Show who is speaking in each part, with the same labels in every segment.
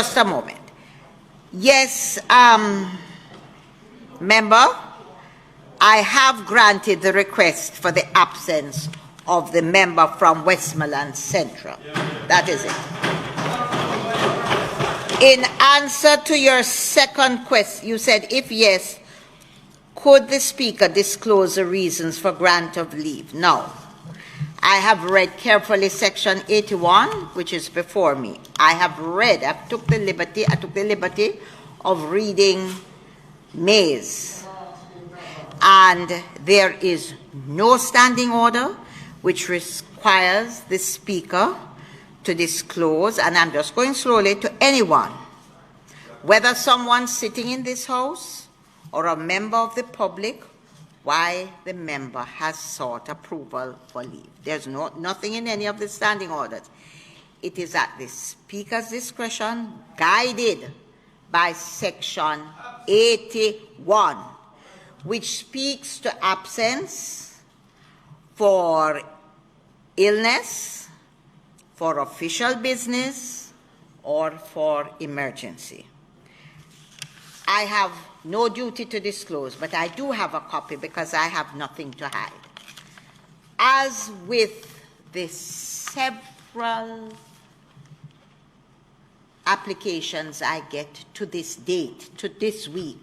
Speaker 1: just a moment. Yes, member, I have granted the request for the absence of the member from Westmoreland Central. That is it. In answer to your second question, you said, if yes, could the Speaker disclose the reasons for grant of leave? No. I have read carefully Section 81, which is before me. I took the liberty of reading May's. And there is no standing order which requires the Speaker to disclose, and I'm just going slowly, to anyone, whether someone sitting in this House or a member of the public, why the member has sought approval for leave. There's nothing in any of the standing orders. It is at the Speaker's discretion, guided by Section 81, which speaks to absence for illness, for official business, or for emergency. I have no duty to disclose, but I do have a copy because I have nothing to hide. As with the several applications I get to this date, to this week,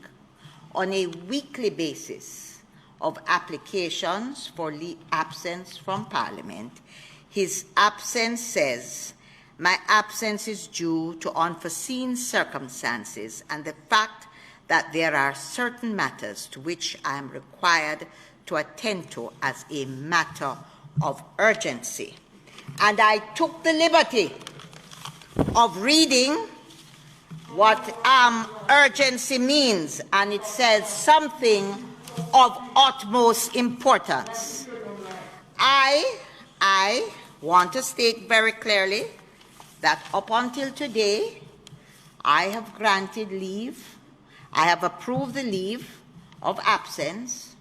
Speaker 1: on a weekly basis of applications for absence from Parliament, his absence says, my absence is due to unforeseen circumstances and the fact that there are certain matters to which I am required to attend to as a matter of urgency. And I took the liberty of reading what urgency means, and it says something of utmost importance. I want to state very clearly that up until today, I have granted leave, I have approved the leave of absence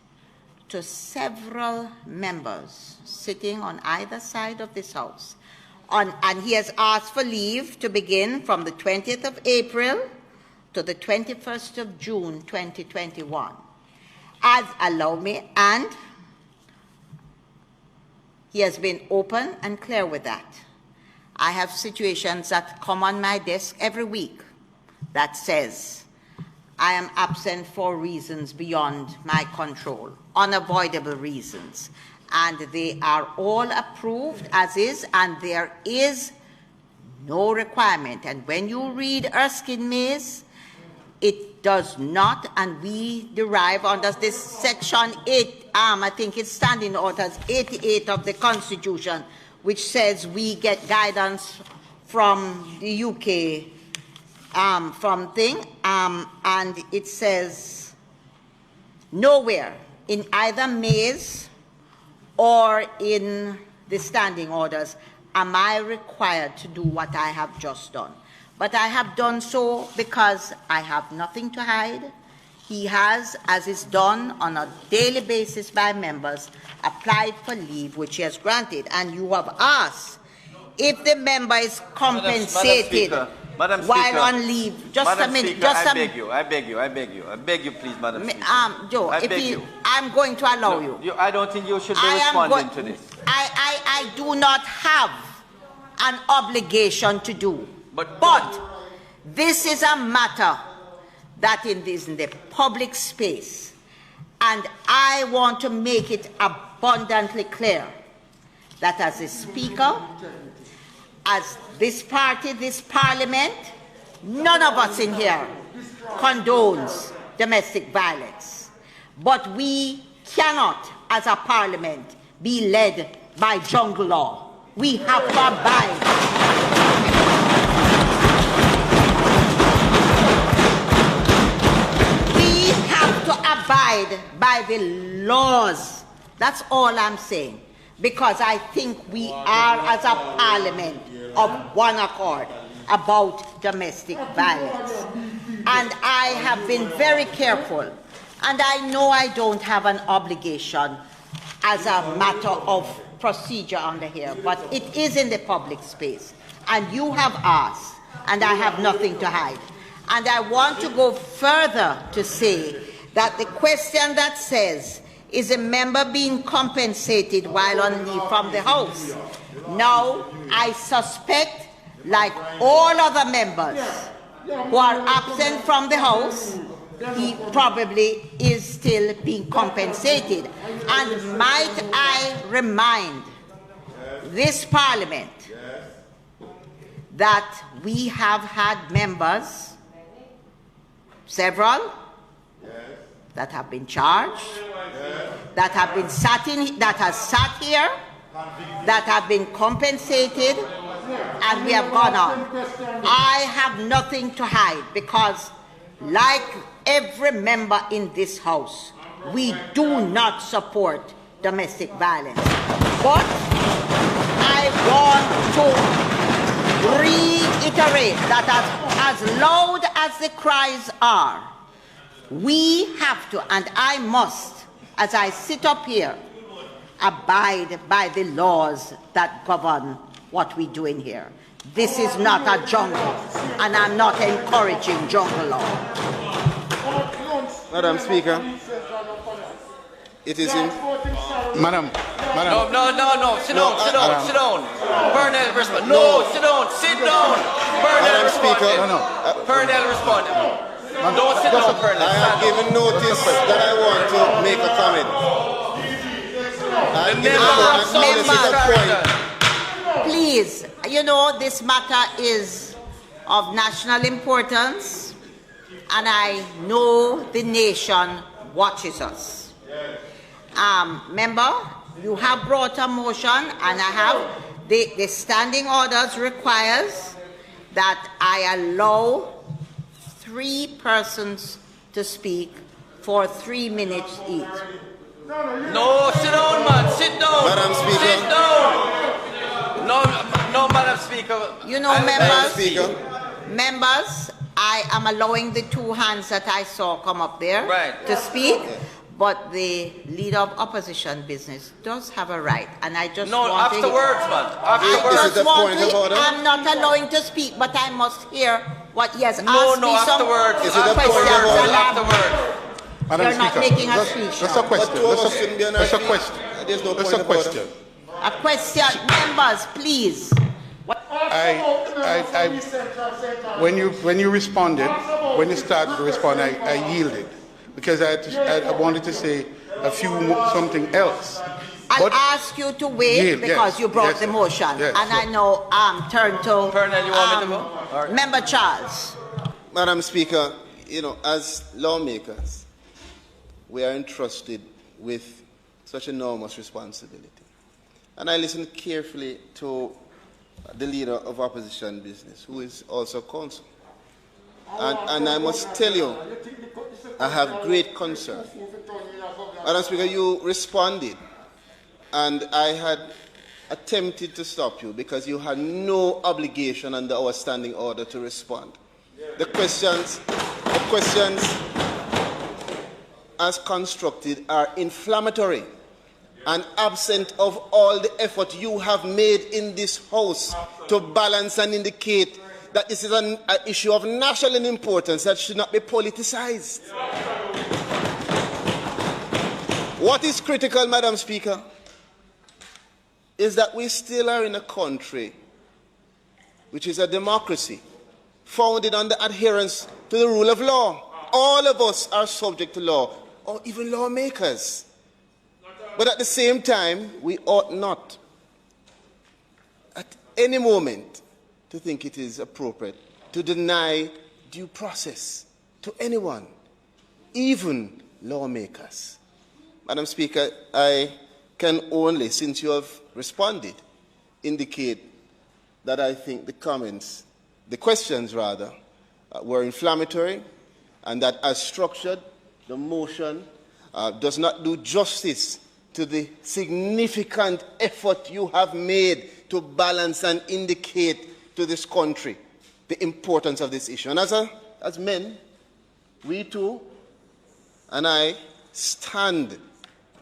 Speaker 1: to several members sitting on either side of this House. And he has asked for leave to begin from the 20th of April to the 21st of June, 2021. Allow me, and he has been open and clear with that. I have situations that come on my desk every week that says, I am absent for reasons beyond my control, unavoidable reasons. And they are all approved as is, and there is no requirement. And when you read Erskine May's, it does not, and we derive under this Section 8, I think it's standing orders 88 of the Constitution, which says we get guidance from the UK and it says nowhere in either May's or in the standing orders am I required to do what I have just done. But I have done so because I have nothing to hide. He has, as is done on a daily basis by members, applied for leave, which he has granted. And you have asked if the member is compensated
Speaker 2: Madam
Speaker 1: while
Speaker 2: Speaker,
Speaker 1: on leave. Just a minute.
Speaker 2: Speaker, I beg you, please, Madam Speaker.
Speaker 1: Joe, I'm going to allow you.
Speaker 2: I don't think you should be responding to this.
Speaker 1: I do not have an obligation to do. But this is a matter that is in the public space, and I want to make it abundantly clear that as a Speaker, as this party, this Parliament, none of us in here condones domestic violence. But we cannot, as a Parliament, be led by jungle law. We have to abide. Abide by the laws. That's all I'm saying. Because I think we are, as a Parliament, of one accord about domestic violence. And I have been very careful. And I know I don't have an obligation as a matter of procedure under here, but it is in the public space. And you have asked and I have nothing to hide. And I want to go further to say that the question that says, is a member being compensated while on leave from the House? Now, I suspect, like all other members who are absent from the House, he probably is still being compensated. And might I remind this Parliament that we have had members, several, that have been charged, that have been that has sat here, that have been compensated, and we have gone on. I have nothing to hide because, like every member in this House, we do not support domestic violence. But I want to reiterate that as loud as the cries are, we have to, and I must, as I sit up here, abide by the laws that govern what we do in here. This is not a jungle, and I'm not encouraging jungle law.
Speaker 3: Madam Speaker, it is in...
Speaker 4: Madam.
Speaker 2: No, sit down. Bernal respond. No, sit down. Bernal respond. Bernal respond. Don't sit down, Bernal.
Speaker 3: I have given notice that I want to make a comment.
Speaker 1: Please, you know, this matter is of national importance, and I know the nation watches us. Member, you have brought a motion, and I have the standing orders requires that I allow 3 persons to speak for 3 minutes each.
Speaker 2: No, sit down, man. Sit down.
Speaker 3: Madam Speaker.
Speaker 2: Sit down. No, Madam Speaker.
Speaker 1: You know, members, I am allowing the 2 hands that I saw come up there to speak. But the leader of opposition business does have a right, and I just
Speaker 2: afterwards, man. Afterwards.
Speaker 1: I'm not allowing to speak, but I must hear what he has asked me
Speaker 2: afterwards.
Speaker 1: some questions.
Speaker 2: Afterwards.
Speaker 1: You're not making a speech.
Speaker 4: That's a question. That's a question.
Speaker 1: A question, members, please.
Speaker 4: When you responded, when you started to respond, I yielded because I wanted to say something else.
Speaker 1: I'll ask you to wait because you brought the motion, and I know turn to
Speaker 2: Colonel, you want me to go? Right.
Speaker 1: Member Charles.
Speaker 3: Madam Speaker, you know, as lawmakers, we are entrusted with such enormous responsibility. And I listened carefully to the leader of opposition business, who is also counsel. And I must tell you, I have great concern. Madam Speaker, you responded, and I had attempted to stop you because you had no obligation under our standing order to respond. The questions as constructed are inflammatory and absent of all the effort you have made in this House to balance and indicate that this is an issue of national importance that should not be politicized. What is critical, Madam Speaker, is that we still are in a country which is a democracy founded on the adherence to the rule of law. All of us are subject to law, or even lawmakers. But at the same time, we ought not at any moment to think it is appropriate to deny due process to anyone, even lawmakers. Madam Speaker, I can only, since you have responded, indicate that I think the questions rather, were inflammatory, and that as structured, the motion does not do justice to the significant effort you have made to balance and indicate to this country the importance of this issue. And as men, we too, and I stand,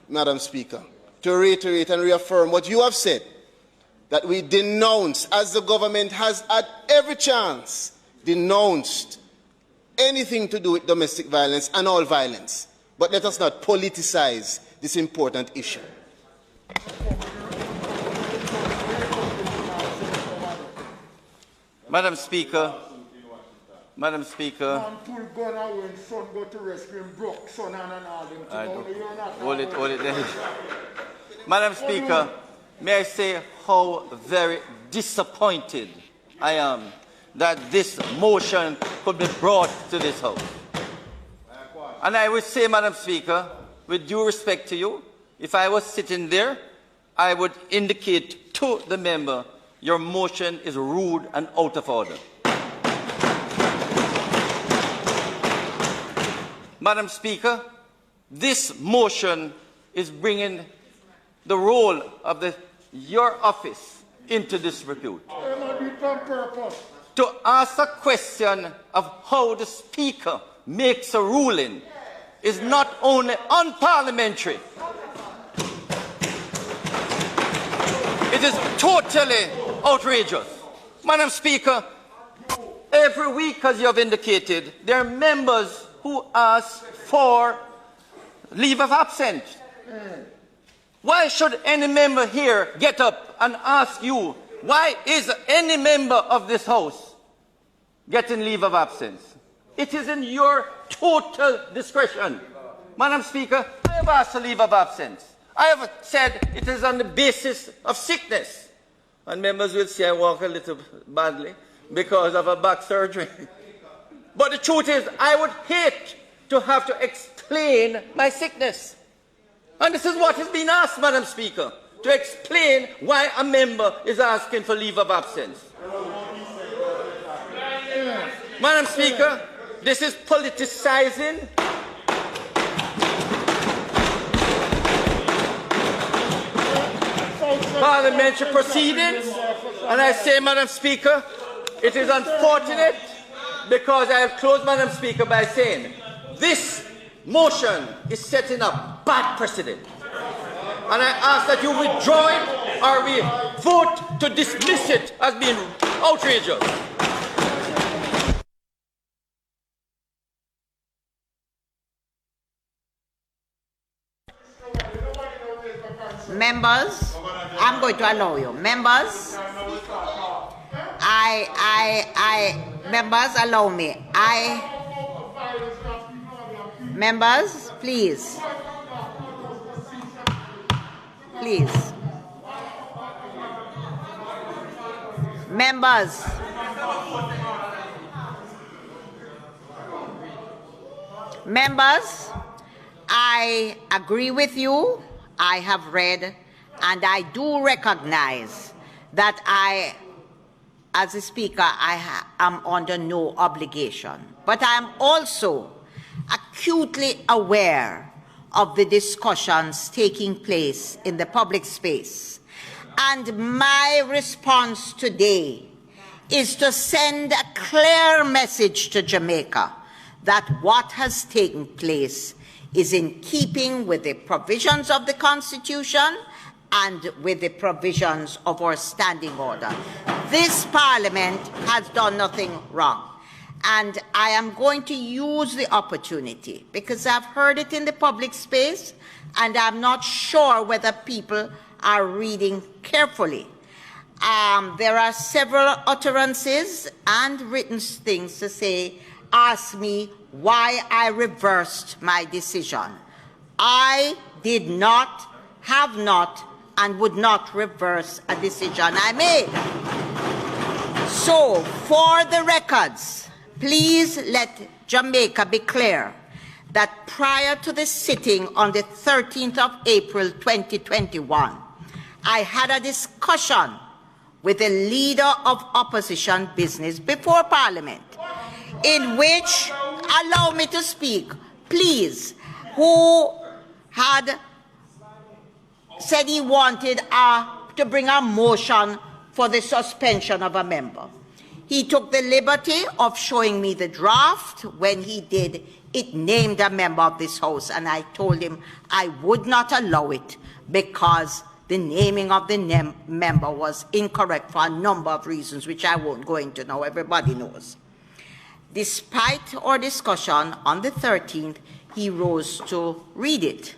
Speaker 3: Madam Speaker, to reiterate and reaffirm what you have said, that we denounce, as the government has at every chance denounced anything to do with domestic violence and all violence. But let us not politicize this important issue.
Speaker 2: Madam Speaker, Madam Speaker, hold it there. Madam Speaker, may I say how very disappointed I am that this motion could be brought to this House. And I would say, Madam Speaker, with due respect to you, if I was sitting there, I would indicate to the member, your motion is rude and out of order. Madam Speaker, this motion is bringing the role of your office into disrepute. To ask a question of how the Speaker makes a ruling is not only unparliamentary, it is totally outrageous. Madam Speaker, every week, as you have indicated, there are members who ask for leave of absence. Why should any member here get up and ask you, why is any member of this House getting leave of absence? It is in your total discretion. Madam Speaker, I have asked for leave of absence. I have said it is on the basis of sickness. And members will say I walk a little badly because of a back surgery. But the truth is, I would hate to have to explain my sickness. And this is what has been asked, Madam Speaker, to explain why a member is asking for leave of absence. Madam Speaker, this is politicizing parliamentary proceedings. And I say, Madam Speaker, it is unfortunate because I have closed, Madam Speaker, by saying this motion is setting up bad precedent. And I ask that you withdraw it or we vote to dismiss it as being outrageous.
Speaker 1: Members, I'm going to allow you. Members, members, allow me. Members, please. Please. Members. Members, I agree with you. I have read and I do recognize that I, as a speaker, I am under no obligation. But I am also acutely aware of the discussions taking place in the public space. And my response today is to send a clear message to Jamaica that what has taken place is in keeping with the provisions of the Constitution and with the provisions of our standing order. This Parliament has done nothing wrong. And I am going to use the opportunity because I've heard it in the public space and I'm not sure whether people are reading carefully. There are several utterances and written things to say, ask me why I reversed my decision. I did not, have not, and would not reverse a decision I made. So, for the records, please let Jamaica be clear that prior to the sitting on the 13th of April 2021, I had a discussion with the leader of opposition business before Parliament, in which, allow me to speak, please, who had said he wanted to bring a motion for the suspension of a member. He took the liberty of showing me the draft. When he did, it named a member of this House, and I told him I would not allow it because the naming of the member was incorrect for a number of reasons, which I won't go into now. Everybody knows. Despite our discussion on the 13th, he rose to read it,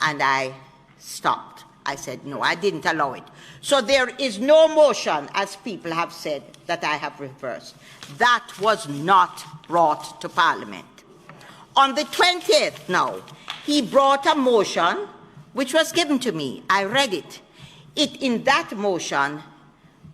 Speaker 1: and I stopped. I said, no, I didn't allow it. So there is no motion, as people have said, that I have reversed. That was not brought to Parliament. On the 20th now, he brought a motion which was given to me. I read it. In that motion,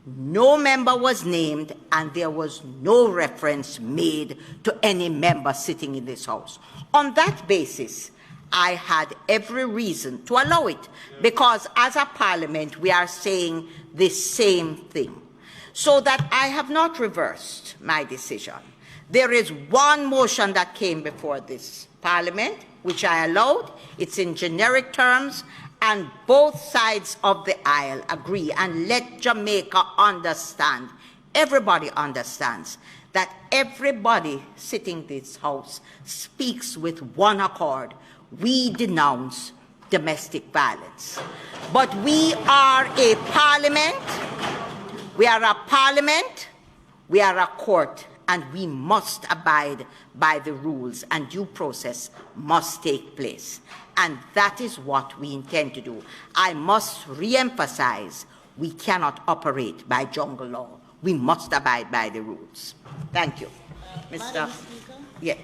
Speaker 1: no member was named, and there was no reference made to any member sitting in this House. On that basis, I had every reason to allow it, because as a Parliament, we are saying the same thing. So that I have not reversed my decision. There is one motion that came before this Parliament, which I allowed. It's in generic terms, and both sides of the aisle agree. And let Jamaica understand, everybody understands, that everybody sitting in this House speaks with one accord. We denounce domestic violence. But we are a Parliament, we are a court, and we must abide by the rules, and due process must take place. And that is what we intend to do. I must re-emphasize, we cannot operate by jungle law. We must abide by the rules. Thank you. Mr.
Speaker 5: Madam Speaker,